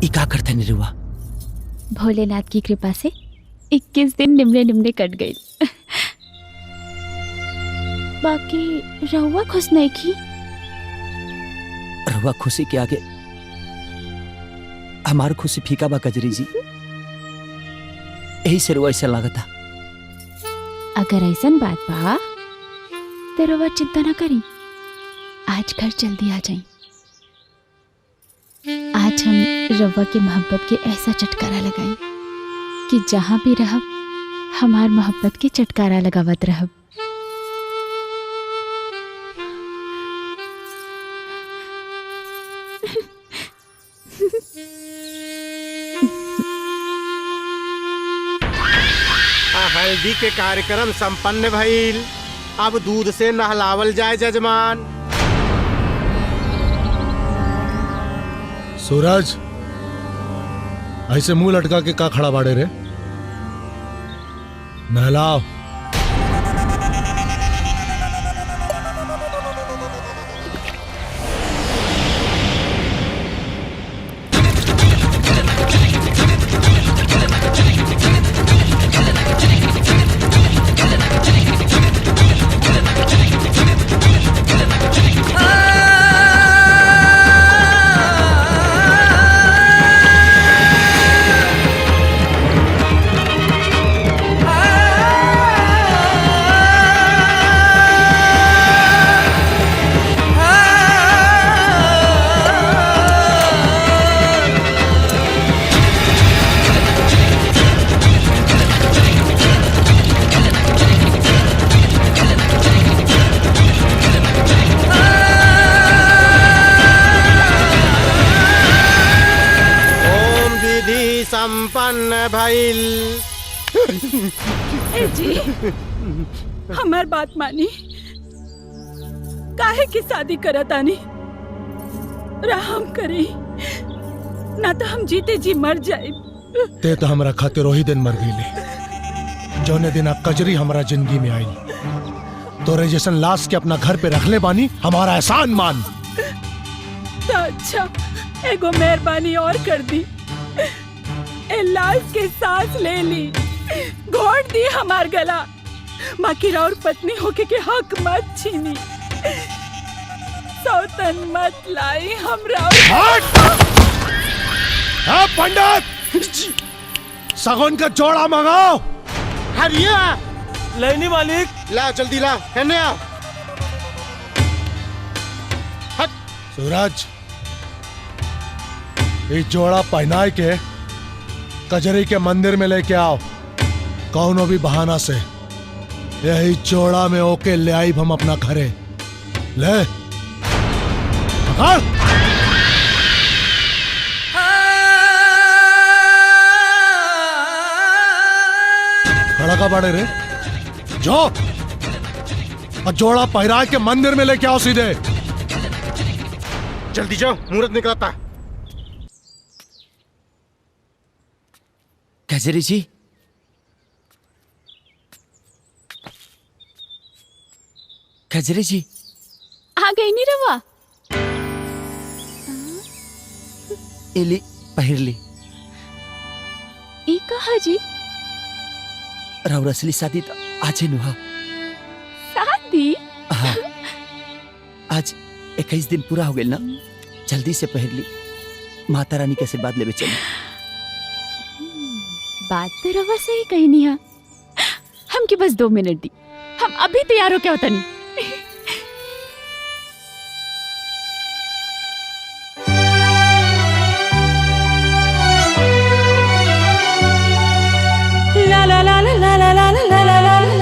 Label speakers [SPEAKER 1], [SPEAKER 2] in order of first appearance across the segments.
[SPEAKER 1] इका करते निरुआ।
[SPEAKER 2] भोलेनाथ की कृपा से 21 दिन निमले निमले कट गए। बाकी रहुआ खुश नहीं की।
[SPEAKER 1] रहुआ खुशी के आगे हमार खुशी फीका बा कजरी जी। यही से रहुआ ऐसा लागता।
[SPEAKER 2] अगर ऐसा बात बा तो रहुआ चिंता ना करी, आज घर जल्दी आ जाए। आज हम रवा की मोहब्बत के ऐसा चटकारा लगाएं कि जहां भी रहब हमार मोहब्बत के चटकारा लगावत रहब।
[SPEAKER 3] हल्दी के कार्यक्रम संपन्न भइल। अब दूध से नहलावल जाए जजमान।
[SPEAKER 4] सूरज, ऐसे मुंह लटका के का खड़ा बाड़े रे? नहलाओ।
[SPEAKER 3] संपन्न भइल।
[SPEAKER 5] जी हमार बात मानी, काहे की शादी करत आनी? राम करी ना तो हम जीते जी मर जाए।
[SPEAKER 4] ते तो हमरा खातिर वही दिन मर गईले जौने दिन कजरी हमारा जिंदगी में आई। तोरे जैसन लाश के अपना घर पे रख ले बानी, हमारा एहसान मान।
[SPEAKER 5] तो अच्छा एगो मेहरबानी और कर दी, ए लाश के सांस ले ली, घोट दी हमार गला। बाकी और पत्नी होके के हक मत छीनी, सौतन मत लाई हमरा।
[SPEAKER 4] पंडित, सगुन का जोड़ा मंगाओ।
[SPEAKER 3] हरिया
[SPEAKER 6] लेनी मालिक।
[SPEAKER 3] ला जल्दी ला, है आ।
[SPEAKER 4] सूरज, ये जोड़ा पहनाए के कजरी के मंदिर में लेके आओ। कौनो भी बहाना से यही जोड़ा में ओके ले आई हम अपना घरे। ले पकड़। खड़ा का बड़े रे, जो और जोड़ा पहरा के मंदिर में लेके आओ सीधे।
[SPEAKER 3] जल्दी जाओ, मुहूर्त निकलता।
[SPEAKER 1] कजरी जी, कजरी जी
[SPEAKER 2] आ गई नी रवा।
[SPEAKER 1] इली पहिरली।
[SPEAKER 2] ई कहा जी?
[SPEAKER 1] राउर असली शादी तो आज नुहा।
[SPEAKER 2] शादी?
[SPEAKER 1] हाँ, आज 21 दिन पूरा हो गए ना। जल्दी से पहिरली, माता रानी के आशीर्वाद लेवे चली।
[SPEAKER 2] बात तो रवा से ही कही नहीं है। हमके बस 2 मिनट दी, हम अभी तैयार हो क्या होता नहीं।
[SPEAKER 5] ला ला ला ला ला ला ला ला ला ला ला।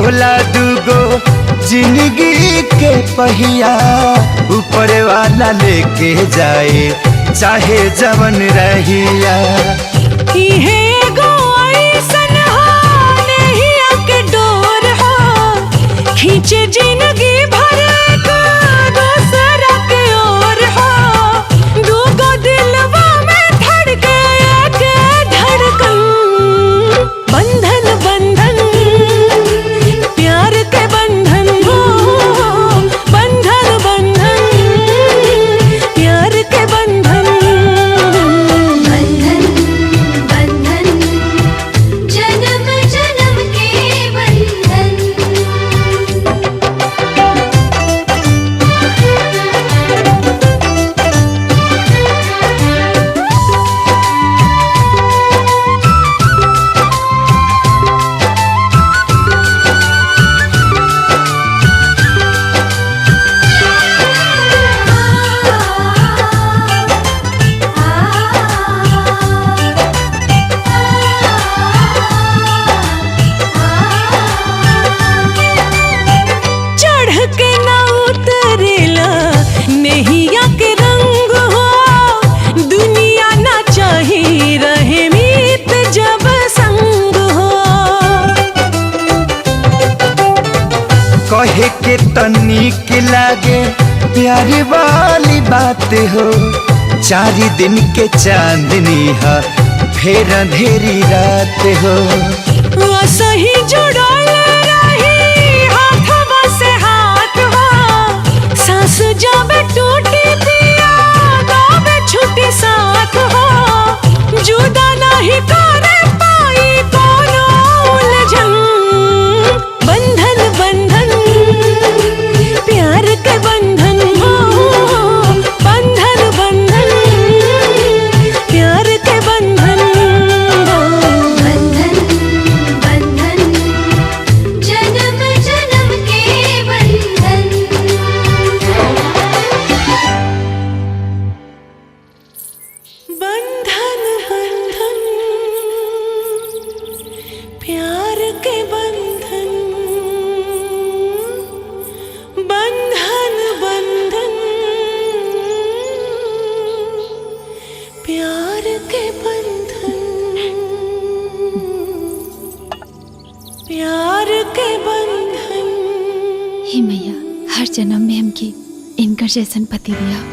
[SPEAKER 7] होला दूगो जिंदगी के पहिया, ऊपर वाला लेके जाए चाहे जवन रहिया।
[SPEAKER 8] इहे एगो ऐसन हो नहिया के डोर हो, खींचे जिंदगी भर का दूसरा के ओर हो। दूगो दिलवा में धड़के एक धड़कन, बंधन बंधन प्यार के बंधन हो। बंधन बंधन प्यार के बंधन,
[SPEAKER 9] बंधन बंधन जन्म जन्म के बंधन।
[SPEAKER 8] चढ़ के ना उतरेला नैया के रंग हो, दुनिया ना चाही रहे मीत जब संग हो।
[SPEAKER 7] कहे के तनिक लागे प्यार वाली बात हो, 4 दिन के चांदनी है फिर अंधेरी रात हो।
[SPEAKER 8] सही जुड़ल रही हाथवा से हाथ हो, सांस जब टूटी पिया तब छूटी साथ हो। जुदा नहीं करे पाई कोनो उलझन, बंधन बंधन प्यार के बंधन हो। बंधन बंधन प्यार के बंधन हो।
[SPEAKER 9] बंधन बंधन जन्म जन्म के बंधन।
[SPEAKER 8] बंधन बंधन प्यार के बंधन। बंधन बंधन प्यार के बंधन। प्यार के बंधन।
[SPEAKER 2] हे मैया, हर जन्म में हमके इनकर जैसन पति दिया।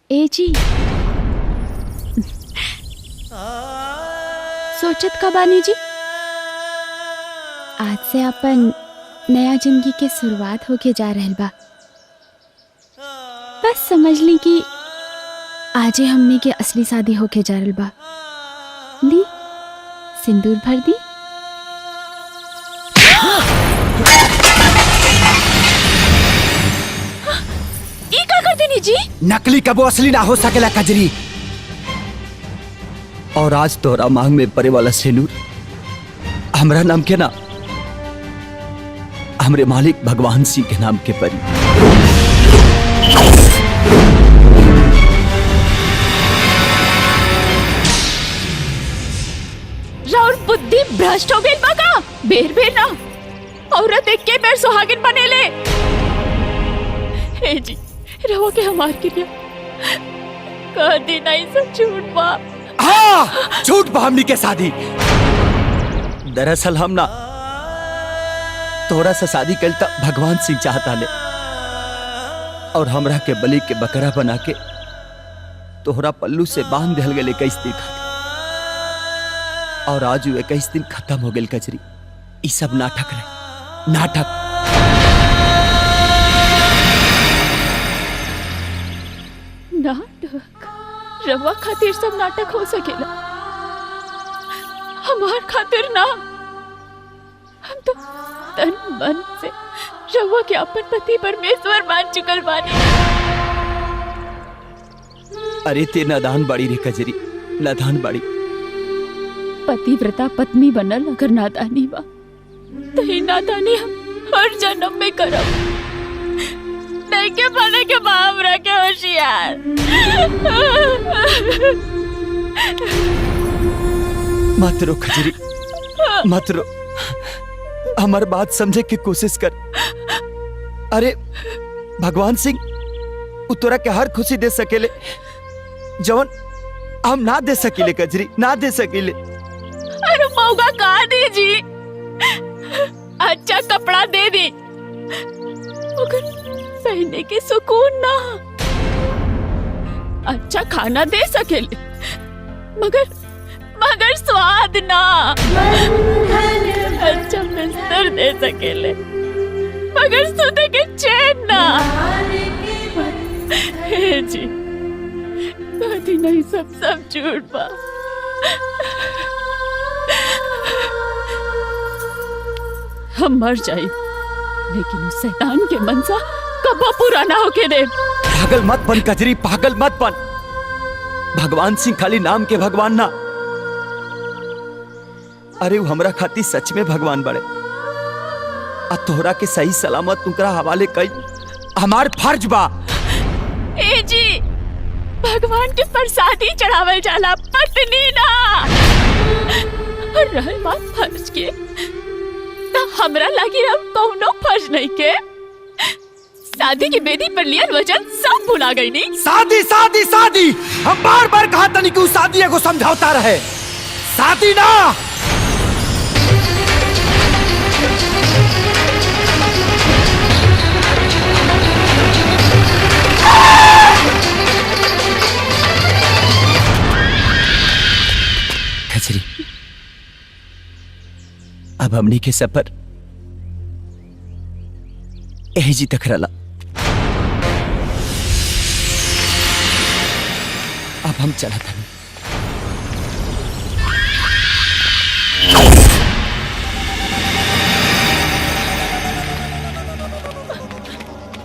[SPEAKER 2] ए जी, सोचत का बानी जी, आज से अपन नया जिंदगी के शुरुआत होके जा रहल बा। बस समझ ली कि आजे हमने के असली शादी होके जा रहल बा। ली सिंदूर भर दी। ई का कर देनी जी?
[SPEAKER 1] नकली कबो असली ना हो सकेला कजरी। और आज तोरा मांग में पड़े वाला सेनूर हमरा नाम के ना, हमरे मालिक भगवान सिंह के नाम के परी।
[SPEAKER 5] राउर बुद्धि भ्रष्ट हो गई बाका। बेर बेर ना औरत एक के बेर सुहागिन बनेले। हे जी, रहो के हमार के लिए कह दी नहीं सब झूठ बा।
[SPEAKER 1] हाँ, झूठ बा हमनी के शादी। दरअसल हम ना तोरा से शादी कल तक भगवान सिंह चाहता ले, और हमरा के बलि के बकरा बना के तोहरा पल्लू से बांध दिल गए 21 दिन खातिर। और आज 21 दिन खत्म हो गए कजरी। ई सब नाटक रहे, नाटक।
[SPEAKER 5] नाटक रवा खातिर सब नाटक हो सकेला, हमार खातिर ना। हम तो तन मन से रवा के अपन पति परमेश्वर मान चुकल बानी।
[SPEAKER 1] अरे ते नादान बड़ी रे कजरी, नादान बाड़ी।
[SPEAKER 2] पतिव्रता पत्नी बनल अगर नादानी बा तो ही नादानी हम हर जन्म में करब। नहीं के बने के बाप रखे होशियार।
[SPEAKER 1] मत रो खजरी, मत रो, हमार बात समझे की कोशिश कर। अरे भगवान सिंह उ तोरा के हर खुशी दे सकेले जवन हम ना दे सकीले कजरी, ना दे सकीले।
[SPEAKER 2] अरे मौका कहा दीजी, अच्छा कपड़ा दे दी मगर पहनने के सुकून ना। अच्छा खाना दे सकेले मगर मगर स्वाद ना। अच्छा बिस्तर दे सकेले मगर सोते के चैन ना। हे जी कभी नहीं, सब झूठ बा। हम मर जाए लेकिन उस शैतान के मनसा कबो पूरा ना होके दे।
[SPEAKER 1] पागल मत बन कजरी, पागल मत बन। भगवान सिंह खाली नाम के भगवान ना, अरे वो हमरा खाती सच में भगवान बड़े। आ तोहरा के सही सलामत तुकरा हवाले कई हमार फर्ज बा।
[SPEAKER 2] ए जी भगवान के प्रसादी चढ़ावल जाला, पत्नी ना। और रहल बात फर्ज के तो हमरा लगी अब कौनो फर्ज नहीं के। शादी की बेदी पर लिया वचन सब भुला गई नहीं।
[SPEAKER 7] शादी शादी शादी, हम बार बार कहा था नहीं कि उस शादी को समझौता रहे, शादी ना।
[SPEAKER 1] खजरी अब हमनी के सफर यही जी तक रला। अब हम चला था।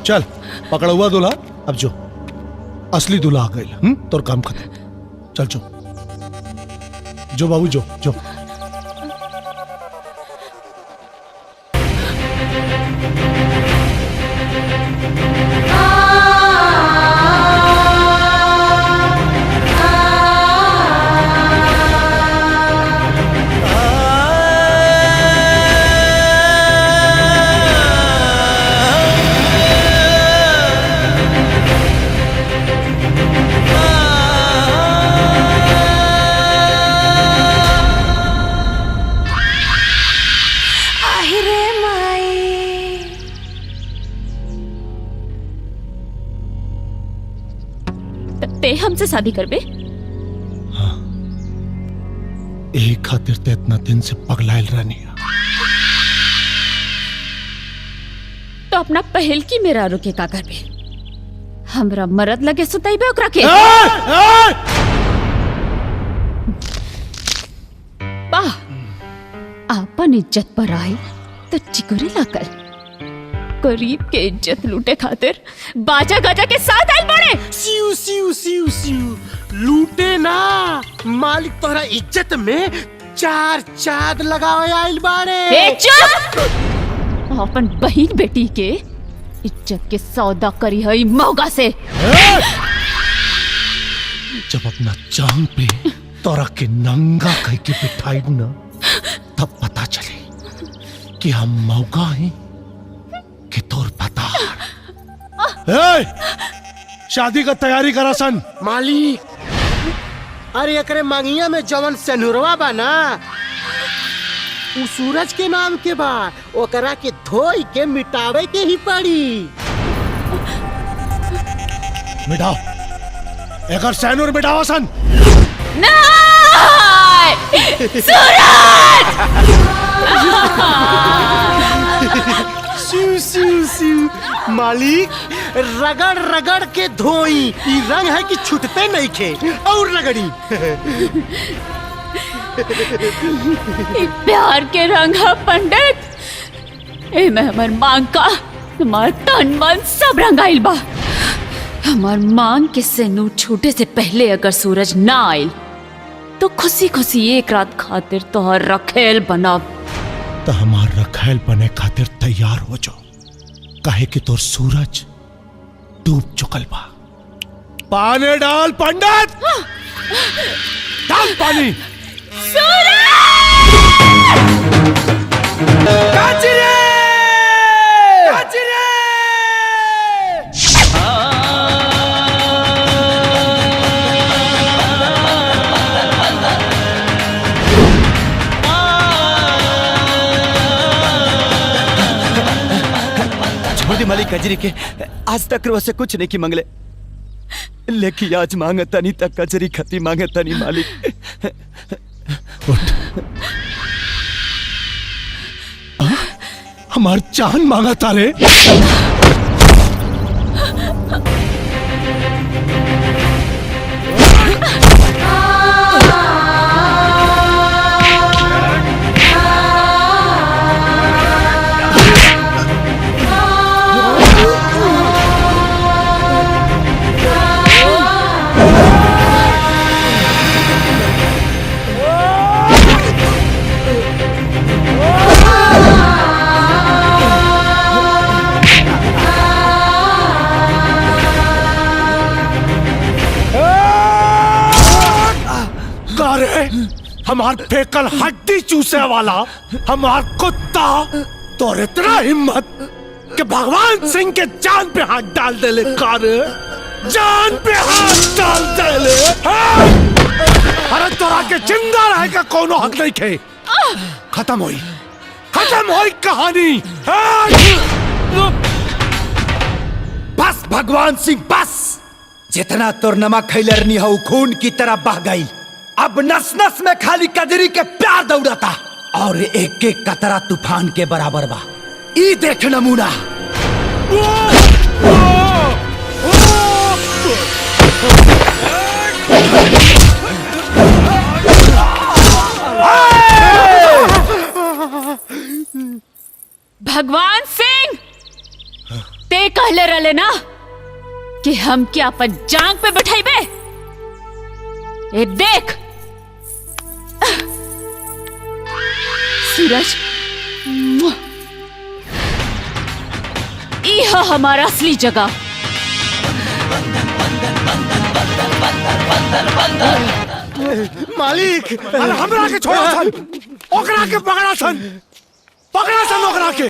[SPEAKER 4] चल पकड़ा हुआ दूल्हा, अब जो असली दूल्हा आ गई। तोर काम खत्म, चल जो बाबू जो।
[SPEAKER 2] ते हमसे शादी करबे?
[SPEAKER 4] हाँ, एक खातिर ते इतना दिन से पगलाइल रहनी।
[SPEAKER 2] तो अपना पहल की मेरा रुके का करबे? हमरा मरद लगे सुताइबे ओकरा के। वाह, आपन इज्जत पर आए तो चिकुरी लाकर गरीब के इज्जत लूटे खातिर बाजा गाजा के साथ आए बड़े।
[SPEAKER 3] सिउ सिउ सिउ सिउ लूटे ना, मालिक तोहरा इज्जत में चार चांद लगावे आइल बाड़े।
[SPEAKER 2] चुप! अपन बहन बेटी के इज्जत के सौदा करी है मौगा से।
[SPEAKER 4] जब अपना जान पे तोरा के नंगा कह के बिठाई ना, तब पता चले कि हम मौका हैं कि तोर पता। शादी का तैयारी करा सन।
[SPEAKER 3] मालिक, अरे एकरे मांगिया में जवन सेनुरवा बा ना, उ सूरज के नाम के बा, ओकरा के धोई के मिटावे के ही पड़ी।
[SPEAKER 4] मिटाओ, एकर सेनुर मिटाओ सन।
[SPEAKER 3] सिउ सिउ सिउ मालिक, रगड़ रगड़ के धोई, ई रंग है कि छूटते नहीं खे और रगड़ी।
[SPEAKER 2] प्यार के रंग है पंडित। ए में हमार मांग का हमार तन मन सब रंगाइल बा। हमार मांग के सेनूर छूटे से पहले अगर सूरज ना आइल तो खुशी खुशी एक रात खातिर तोहर रखेल बनाब।
[SPEAKER 4] तो हमार रखैल बने खातिर तैयार हो जाओ, काहे कि तोर सूरज डूब चुकल बा। पानी डाल पंडित, डाल पानी।
[SPEAKER 1] छोड़ी मालिक कजरी के, आज तक वो से कुछ नहीं की मंगले, लेकिन आज मांगता नहीं तक कजरी खती मांगता नहीं मालिक।
[SPEAKER 4] उठ। हमार जान मांगा तारे। हमार फेकल हड्डी चूसे वाला हमार कुत्ता तो इतना हिम्मत कि भगवान सिंह के जान पे हाथ डाल दे ले। कार जान पे हाथ डाल दे ले। अरे तोरा के जिंदा रहे का कोनो हक नहीं खे। खत्म हुई कहानी।
[SPEAKER 7] बस भगवान सिंह बस, जितना तोर नमक खैलरनी हो खून की तरह बह गई। अब नस नस में खाली कजरी के प्यार दौड़ता और एक एक कतरा तूफान के बराबर बा। ई देख नमूना।
[SPEAKER 2] भगवान सिंह, ते कहले रले ना कि हम क्या अपन जांग पे बैठाइबे। ए देख सूरज, ई है हमारा असली जगह।
[SPEAKER 3] मालिक,
[SPEAKER 4] अरे हमरा के छोड़ा सन, ओकरा के पकड़ा सन ओकरा के।